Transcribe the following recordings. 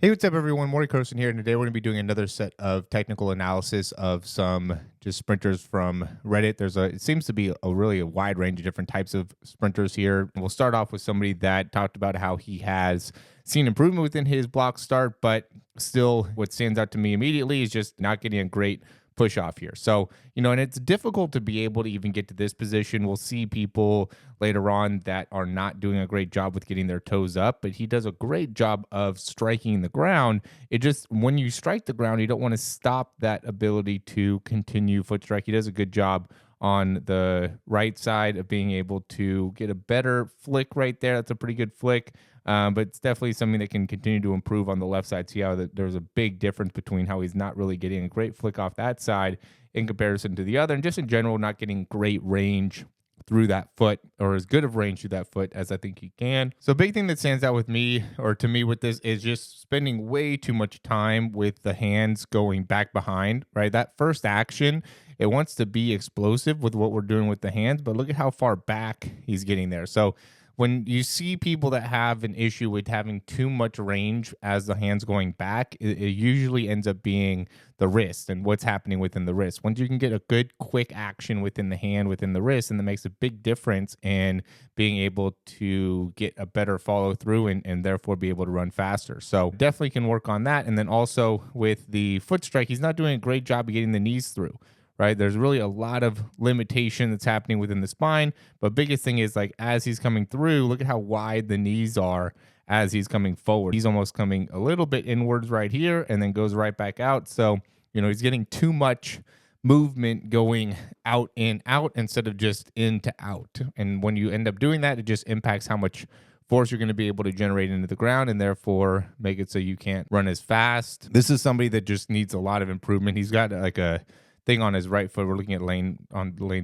Hey, what's up, everyone? Morey Croson here, and today we're going to be doing another set of technical analysis of some just sprinters from Reddit. It seems to be a wide range of different types of sprinters here. And we'll start off with somebody that talked about how he has seen improvement within his block start, but still, what stands out to me immediately is just not getting a great push off here. So, and it's difficult to be able to even get to this position. We'll see people later on that are not doing a great job with getting their toes up, but he does a great job of striking the ground. It just, when you strike the ground, you don't want to stop that ability to continue foot strike. He does a good job on the right side of being able to get a better flick right there. That's a pretty good flick. But it's definitely something that can continue to improve on the left side. See how there's a big difference between how he's not really getting a great flick off that side in comparison to the other, and just in general, not getting great range through that foot, or as good of range through that foot as I think he can. So, a big thing that stands out with me, or to me, with this is just spending way too much time with the hands going back behind, right? That first action, it wants to be explosive with what we're doing with the hands, but look at how far back he's getting there. So, when you see people that have an issue with having too much range as the hand's going back, it usually ends up being the wrist and what's happening within the wrist. Once you can get a good quick action within the hand, within the wrist, and that makes a big difference in being able to get a better follow through and therefore be able to run faster. So definitely can work on that. And then also with the foot strike, he's not doing a great job of getting the knees through. Right, there's really a lot of limitation that's happening within the spine, but biggest thing is, like, as he's coming through, look at how wide the knees are as he's coming forward. He's almost coming a little bit inwards right here and then goes right back out. So he's getting too much movement going out and out instead of just in to out. And when you end up doing that, it just impacts how much force you're going to be able to generate into the ground, and therefore make it so you can't run as fast. This is somebody that just needs a lot of improvement. He's got like a thing on his right foot. We're looking at lane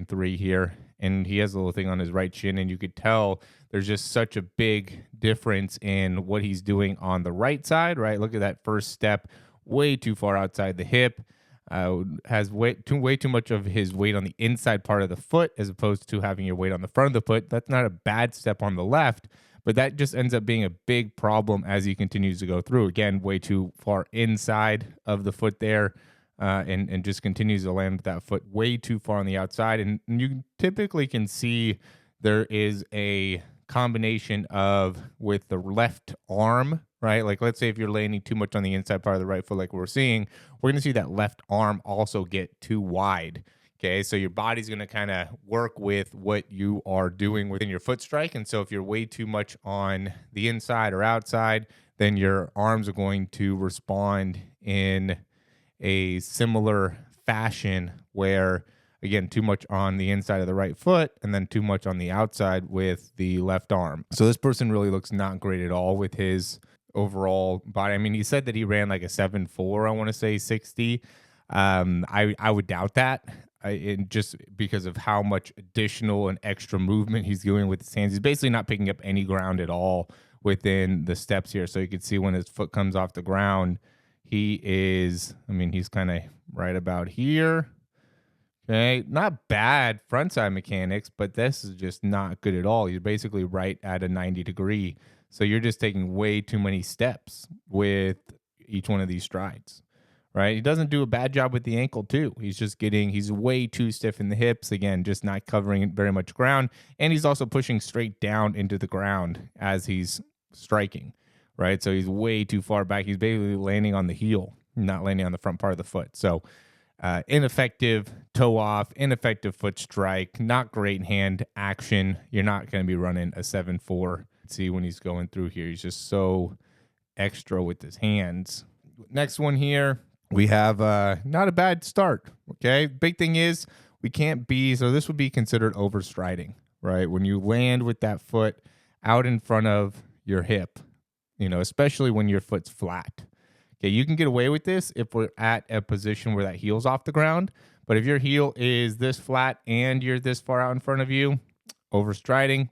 3 here, and he has a little thing on his right shin, and you could tell there's just such a big difference in what he's doing on the right side. Right, look at that first step, way too far outside the hip. Has way too much of his weight on the inside part of the foot as opposed to having your weight on the front of the foot. That's not a bad step on the left, but that just ends up being a big problem as he continues to go through. Again, way too far inside of the foot there. And just continues to land with that foot way too far on the outside. And you typically can see there is a combination of with the left arm, right? Like, let's say if you're landing too much on the inside part of the right foot, like we're seeing, we're going to see that left arm also get too wide. Okay, so your body's going to kind of work with what you are doing within your foot strike. And so if you're way too much on the inside or outside, then your arms are going to respond in a similar fashion where, again, too much on the inside of the right foot and then too much on the outside with the left arm. So this person really looks not great at all with his overall body. I mean, he said that he ran like a 7.4, I want to say 60. I would doubt that. Just because of how much additional and extra movement he's doing with his hands. He's basically not picking up any ground at all within the steps here. So you can see when his foot comes off the ground, he's kind of right about here. Okay, not bad front side mechanics, but this is just not good at all. You're basically right at a 90-degree. So you're just taking way too many steps with each one of these strides, right? He doesn't do a bad job with the ankle too. He's way too stiff in the hips. Again, just not covering very much ground. And he's also pushing straight down into the ground as he's striking. Right, so he's way too far back. He's basically landing on the heel, not landing on the front part of the foot. So ineffective toe off, ineffective foot strike, not great hand action. You're not going to be running a 7.4. See, when he's going through here, he's just so extra with his hands. Next one here, we have not a bad start. Okay, big thing is so this would be considered overstriding, right? When you land with that foot out in front of your hip, especially when your foot's flat. Okay, you can get away with this if we're at a position where that heel's off the ground. But if your heel is this flat and you're this far out in front of you, overstriding,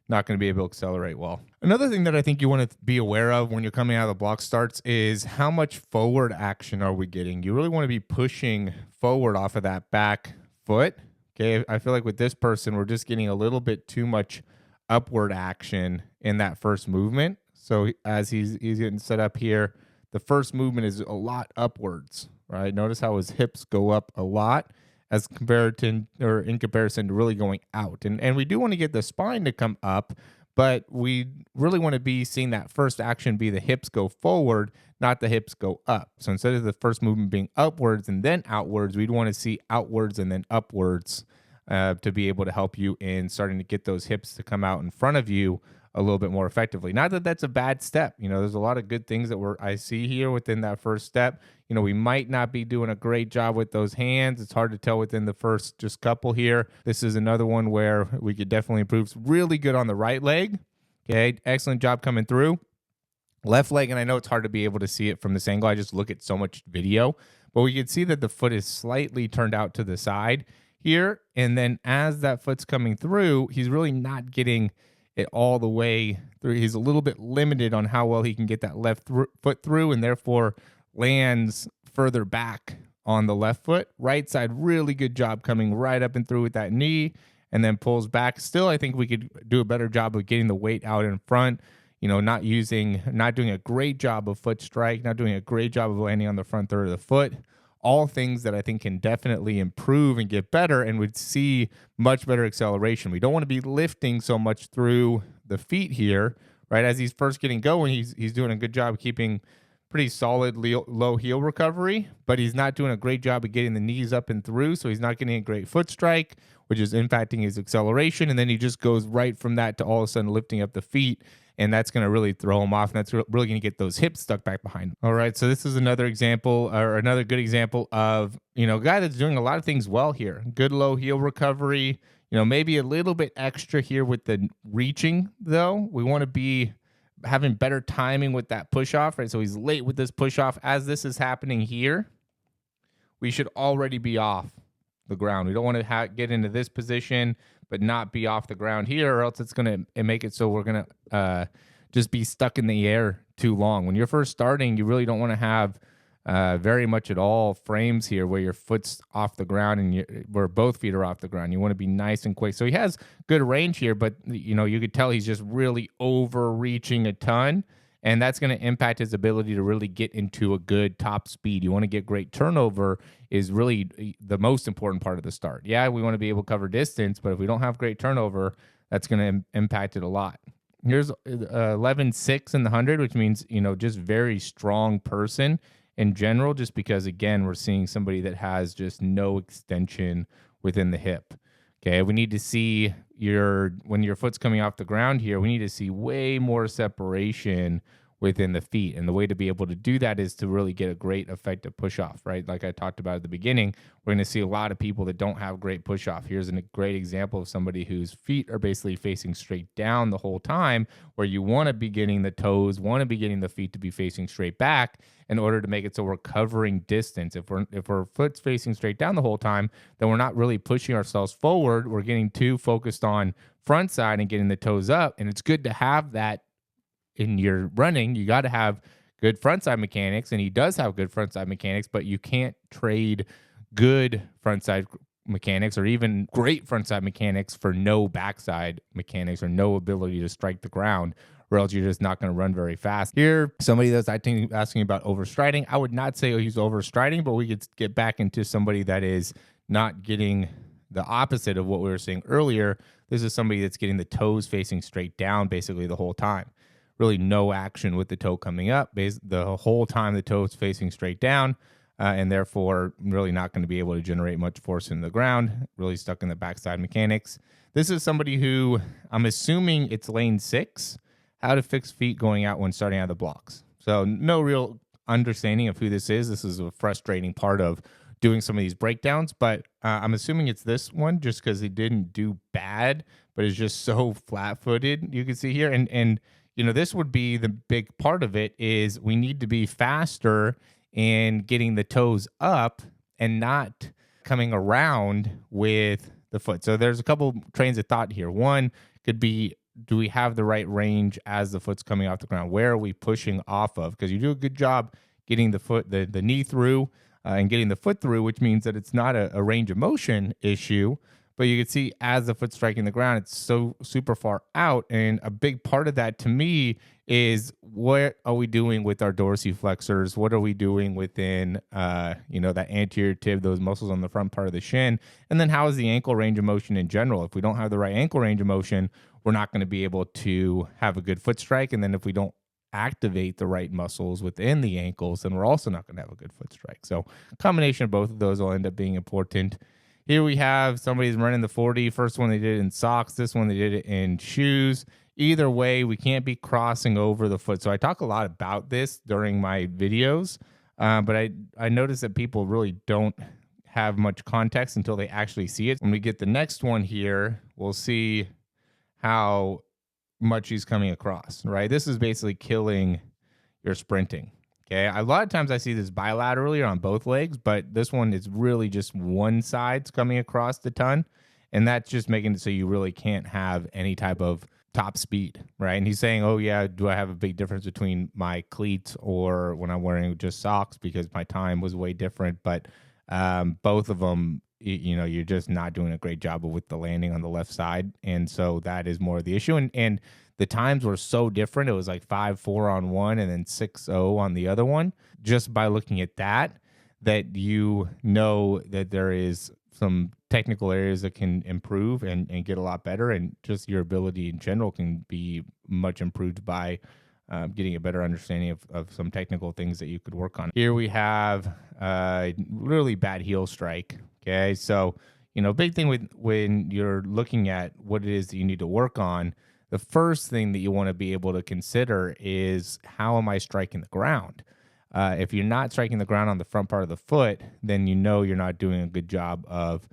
not going to be able to accelerate well. Another thing that I think you want to be aware of when you're coming out of the block starts is how much forward action are we getting? You really want to be pushing forward off of that back foot. Okay, I feel like with this person, we're just getting a little bit too much upward action in that first movement. So as he's getting set up here, the first movement is a lot upwards, right? Notice how his hips go up a lot as compared to, or in comparison to really going out. And we do want to get the spine to come up, but we really want to be seeing that first action be the hips go forward, not the hips go up. So instead of the first movement being upwards and then outwards, we'd want to see outwards and then upwards to be able to help you in starting to get those hips to come out in front of you a little bit more effectively. Not that that's a bad step. There's a lot of good things that I see here within that first step. We might not be doing a great job with those hands. It's hard to tell within the first just couple here. This is another one where we could definitely improve. It's really good on the right leg. Okay, excellent job coming through. Left leg, and I know it's hard to be able to see it from this angle. I just look at so much video, but we can see that the foot is slightly turned out to the side here. And then as that foot's coming through, he's really not getting it all the way through. He's a little bit limited on how well he can get that left foot through, and therefore lands further back on the left foot. Right side, really good job coming right up and through with that knee, and then pulls back. Still, I think we could do a better job of getting the weight out in front. Not doing a great job of foot strike, not doing a great job of landing on the front third of the foot. All things that I think can definitely improve and get better, and would see much better acceleration. We don't want to be lifting so much through the feet here, right? As he's first getting going, he's doing a good job keeping pretty solid low heel recovery, but he's not doing a great job of getting the knees up and through, so he's not getting a great foot strike, which is impacting his acceleration, and then he just goes right from that to all of a sudden lifting up the feet, and that's going to really throw him off, and that's really going to get those hips stuck back behind him. All right, so this is another example, or another good example of, a guy that's doing a lot of things well here. Good low heel recovery, maybe a little bit extra here with the reaching, though. We want to be having better timing with that push off, right? So he's late with this push off. As this is happening here, we should already be off the ground. We don't want to get into this position but not be off the ground here, or else it's going to make it so we're going to just be stuck in the air too long. When you're first starting, you really don't want to have very much at all frames here where your foot's off the ground and where both feet are off the ground. You want to be nice and quick. So he has good range here, but you could tell he's just really overreaching a ton, and that's going to impact his ability to really get into a good top speed. You want to get great turnover is really the most important part of the start. Yeah, we want to be able to cover distance, but if we don't have great turnover, that's going to impact it a lot. Here's 11.6 in the 100, which means, just very strong person in general, just because, again, we're seeing somebody that has just no extension within the hip. Okay, we need to see when your foot's coming off the ground here, we need to see way more separation within the feet. And the way to be able to do that is to really get a great effective push off, right? Like I talked about at the beginning, we're going to see a lot of people that don't have great push off. Here's a great example of somebody whose feet are basically facing straight down the whole time, where you want to be getting the toes, want to be getting the feet to be facing straight back in order to make it so we're covering distance. If our foot's facing straight down the whole time, then we're not really pushing ourselves forward. We're getting too focused on front side and getting the toes up. And it's good to have that in your running. You got to have good frontside mechanics, and he does have good frontside mechanics, but you can't trade good frontside mechanics or even great frontside mechanics for no backside mechanics or no ability to strike the ground, or else you're just not going to run very fast. Here, somebody that's asking about overstriding, I would not say he's overstriding, but we could get back into somebody that is not getting the opposite of what we were saying earlier. This is somebody that's getting the toes facing straight down basically the whole time. Really no action with the toe coming up. The whole time the toe is facing straight down, and therefore really not going to be able to generate much force in the ground, really stuck in the backside mechanics. This is somebody who I'm assuming it's lane 6, how to fix feet going out when starting out of the blocks. So no real understanding of who this is. This is a frustrating part of doing some of these breakdowns, but I'm assuming it's this one just because he didn't do bad, but is just so flat-footed, you can see here. And this would be the big part of it, is we need to be faster in getting the toes up and not coming around with the foot. So there's a couple trains of thought here. One could be, do we have the right range as the foot's coming off the ground? Where are we pushing off of? Because you do a good job getting the knee through and getting the foot through, which means that it's not a range of motion issue, But you can see as the foot's striking the ground, it's so super far out. And a big part of that to me is what are we doing with our dorsiflexors? What are we doing within, that anterior tib, those muscles on the front part of the shin? And then how is the ankle range of motion in general? If we don't have the right ankle range of motion, we're not going to be able to have a good foot strike. And then if we don't activate the right muscles within the ankles, then we're also not going to have a good foot strike. So combination of both of those will end up being important. Here we have somebody's running the 40. First one they did it in socks. This one they did it in shoes. Either way, we can't be crossing over the foot. So I talk a lot about this during my videos, but I notice that people really don't have much context until they actually see it. When we get the next one here, we'll see how much he's coming across, right? This is basically killing your sprinting. Okay, a lot of times I see this bilaterally on both legs, but this one is really just one side's coming across the ton, and that's just making it so you really can't have any type of top speed, right? And he's saying, oh yeah, do I have a big difference between my cleats or when I'm wearing just socks because my time was way different? But both of them, you're just not doing a great job with the landing on the left side, and so that is more of the issue. And the times were so different. It was like 5-4 on one and then 6-0 on the other one. Just by looking at that you know that there is some technical areas that can improve and get a lot better, and just your ability in general can be much improved by getting a better understanding of some technical things that you could work on. Here we have really bad heel strike. Okay, so big thing with when you're looking at what it is that you need to work on, the first thing that you want to be able to consider is how am I striking the ground? If you're not striking the ground on the front part of the foot, then you're not doing a good job of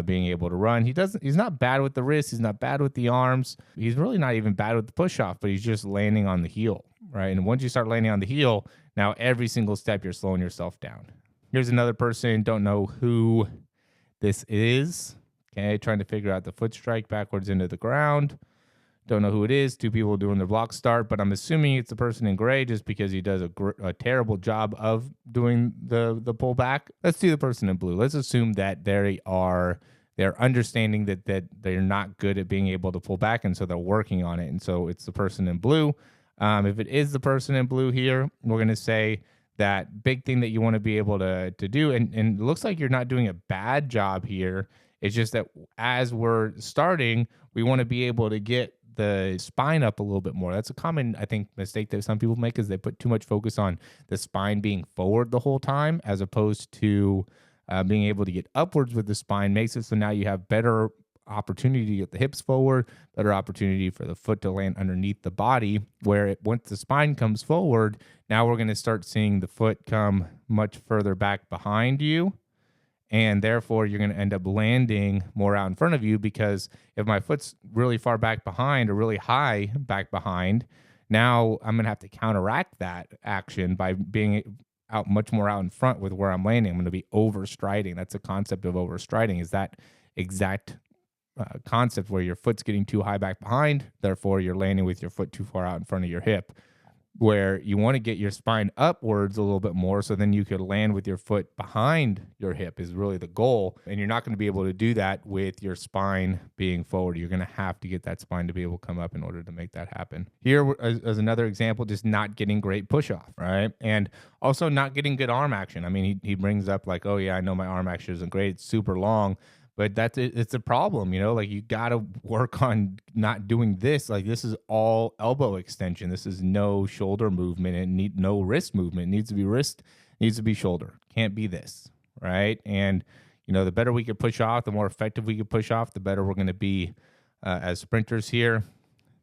being able to run. He's not bad with the wrist. He's not bad with the arms. He's really not even bad with the push off, but he's just landing on the heel, right? And once you start landing on the heel, now every single step you're slowing yourself down. Here's another person, don't know who this is. Okay, trying to figure out the foot strike backwards into the ground. Don't know who it is. Two people doing their block start, but I'm assuming it's the person in gray just because he does a terrible job of doing the pullback. Let's do the person in blue. Let's assume that they're understanding that they're not good at being able to pull back, and so they're working on it. And so it's the person in blue. If it is the person in blue here, we're going to say that big thing that you want to be able to do, and it looks like you're not doing a bad job here. It's just that as we're starting, we want to be able to get the spine up a little bit more. That's a common, I think, mistake that some people make, is they put too much focus on the spine being forward the whole time, as opposed to being able to get upwards with the spine. Makes it so now you have better opportunity to get the hips forward, better opportunity for the foot to land underneath the body, where once the spine comes forward, now we're going to start seeing the foot come much further back behind you. And therefore, you're going to end up landing more out in front of you, because if my foot's really far back behind or really high back behind, now I'm going to have to counteract that action by being out much more out in front with where I'm landing. I'm going to be overstriding. That's the concept of overstriding, is that exact concept where your foot's getting too high back behind. Therefore, you're landing with your foot too far out in front of your hip, where you want to get your spine upwards a little bit more, so then you could land with your foot behind your hip is really the goal. And you're not going to be able to do that with your spine being forward. You're going to have to get that spine to be able to come up in order to make that happen. Here, as another example, just not getting great push off, right? And also not getting good arm action. I mean, he brings up like, oh yeah, I know my arm action isn't great. It's super long. But it's a problem, like you got to work on not doing this. Like, this is all elbow extension. This is no shoulder movement and no wrist movement. It needs to be wrist, needs to be shoulder. Can't be this, right? And, the better we could push off, the more effective we could push off, the better we're going to be as sprinters here.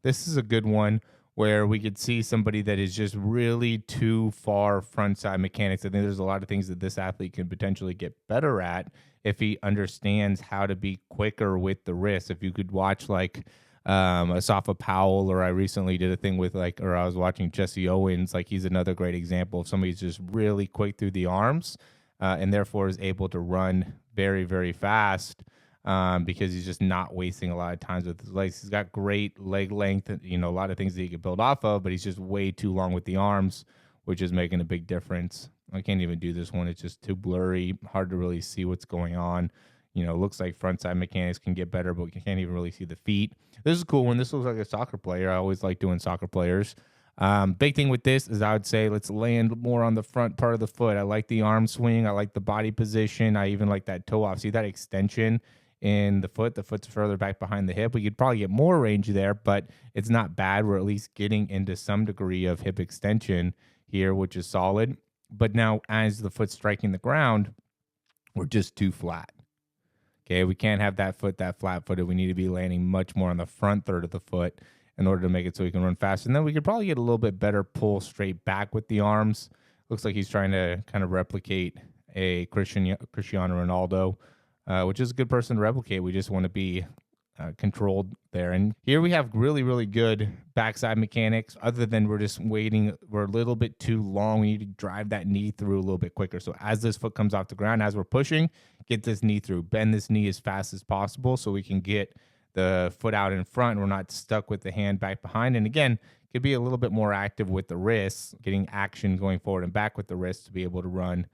This is a good one where we could see somebody that is just really too far front side mechanics. I think there's a lot of things that this athlete can potentially get better at if he understands how to be quicker with the wrist. If you could watch like Asafa Powell, or I recently did a thing with or I was watching Jesse Owens, like he's another great example of somebody who's just really quick through the arms and therefore is able to run very, very fast. Because he's just not wasting a lot of times with his legs. He's got great leg length, a lot of things that he could build off of, but he's just way too long with the arms, which is making a big difference. I can't even do this one. It's just too blurry, hard to really see what's going on. Looks like front side mechanics can get better, but you can't even really see the feet. This is a cool one. This looks like a soccer player. I always like doing soccer players. Big thing with this is I would say let's land more on the front part of the foot. I like the arm swing. I like the body position. I even like that toe off. See that extension in the foot? The foot's further back behind the hip. We could probably get more range there, but it's not bad. We're at least getting into some degree of hip extension here, which is solid. But now as the foot's striking the ground, we're just too flat. Okay, we can't have that foot that flat-footed. We need to be landing much more on the front third of the foot in order to make it so we can run fast. And then we could probably get a little bit better pull straight back with the arms. Looks like he's trying to kind of replicate a Cristiano Ronaldo, which is a good person to replicate. We just want to be controlled there. And here we have really, really good backside mechanics, other than we're just waiting. We're a little bit too long. We need to drive that knee through a little bit quicker. So as this foot comes off the ground, as we're pushing, get this knee through, bend this knee as fast as possible so we can get the foot out in front. We're not stuck with the hand back behind. And again, could be a little bit more active with the wrists, getting action going forward and back with the wrists to be able to run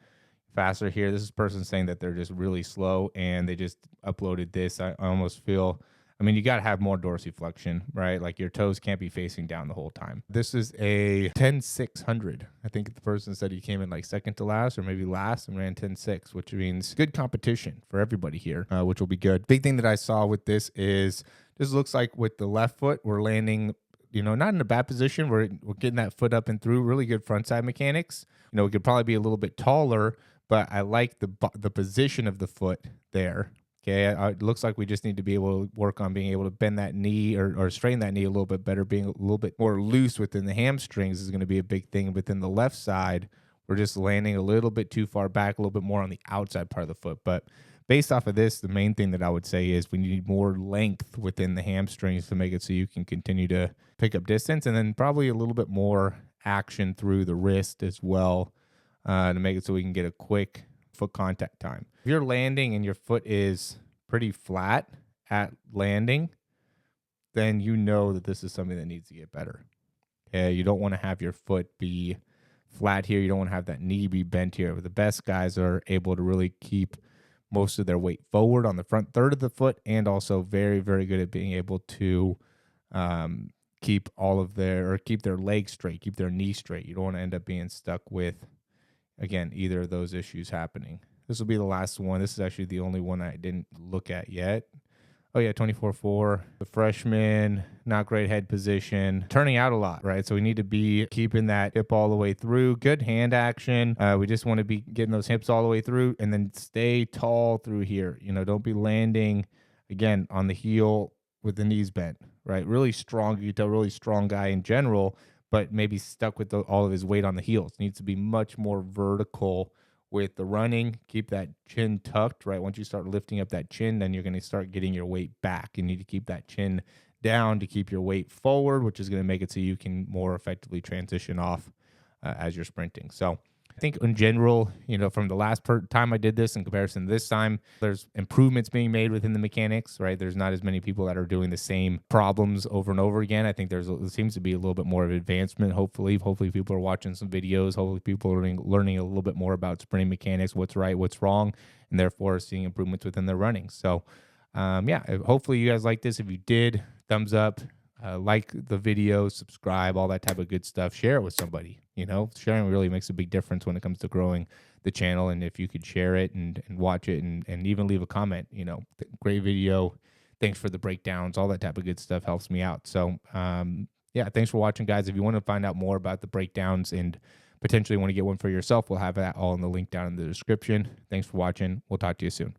faster here. This is a person saying that they're just really slow and they just uploaded this. I almost feel, you got to have more dorsiflexion, right? Like your toes can't be facing down the whole time. This is a 10.600. I think the person said he came in like second to last or maybe last and ran 10.6, which means good competition for everybody here, which will be good. Big thing that I saw with this is this looks like with the left foot, we're landing, not in a bad position. We're getting that foot up and through. Really good front side mechanics. We could probably be a little bit taller, but I like the position of the foot there. Okay, it looks like we just need to be able to work on being able to bend that knee or straighten that knee a little bit better. Being a little bit more loose within the hamstrings is going to be a big thing. Within the left side, we're just landing a little bit too far back, a little bit more on the outside part of the foot. But based off of this, the main thing that I would say is we need more length within the hamstrings to make it so you can continue to pick up distance, and then probably a little bit more action through the wrist as well to make it so we can get a quick foot contact time. If you're landing and your foot is pretty flat at landing, then you know that this is something that needs to get better. Okay, you don't want to have your foot be flat here. You don't want to have that knee be bent here. But the best guys are able to really keep most of their weight forward on the front third of the foot, and also very, very good at being able to keep their legs straight, keep their knee straight. You don't want to end up being stuck with, again, either of those issues happening. This will be the last one. This is actually the only one I didn't look at yet. Oh yeah, 24-4. The freshman, not great head position. Turning out a lot, right? So we need to be keeping that hip all the way through. Good hand action. We just want to be getting those hips all the way through, and then stay tall through here. Don't be landing, again, on the heel with the knees bent, right? Really strong. You can tell really strong guy in general, but maybe stuck with all of his weight on the heels. Needs to be much more vertical with the running. Keep that chin tucked, right? Once you start lifting up that chin, then you're going to start getting your weight back. You need to keep that chin down to keep your weight forward, which is going to make it so you can more effectively transition off as you're sprinting. So I think in general, from the last time I did this in comparison to this time, there's improvements being made within the mechanics, right? There's not as many people that are doing the same problems over and over again. I think there seems to be a little bit more of advancement. Hopefully people are watching some videos. Hopefully people are learning a little bit more about sprinting mechanics, what's right, what's wrong, and therefore seeing improvements within their running. So hopefully you guys like this. If you did, thumbs up. Like the video, subscribe, all that type of good stuff. Share it with somebody. Sharing really makes a big difference when it comes to growing the channel. And if you could share it and watch it and even leave a comment, great video. Thanks for the breakdowns. All that type of good stuff helps me out. So, thanks for watching, guys. If you want to find out more about the breakdowns and potentially want to get one for yourself, we'll have that all in the link down in the description. Thanks for watching. We'll talk to you soon.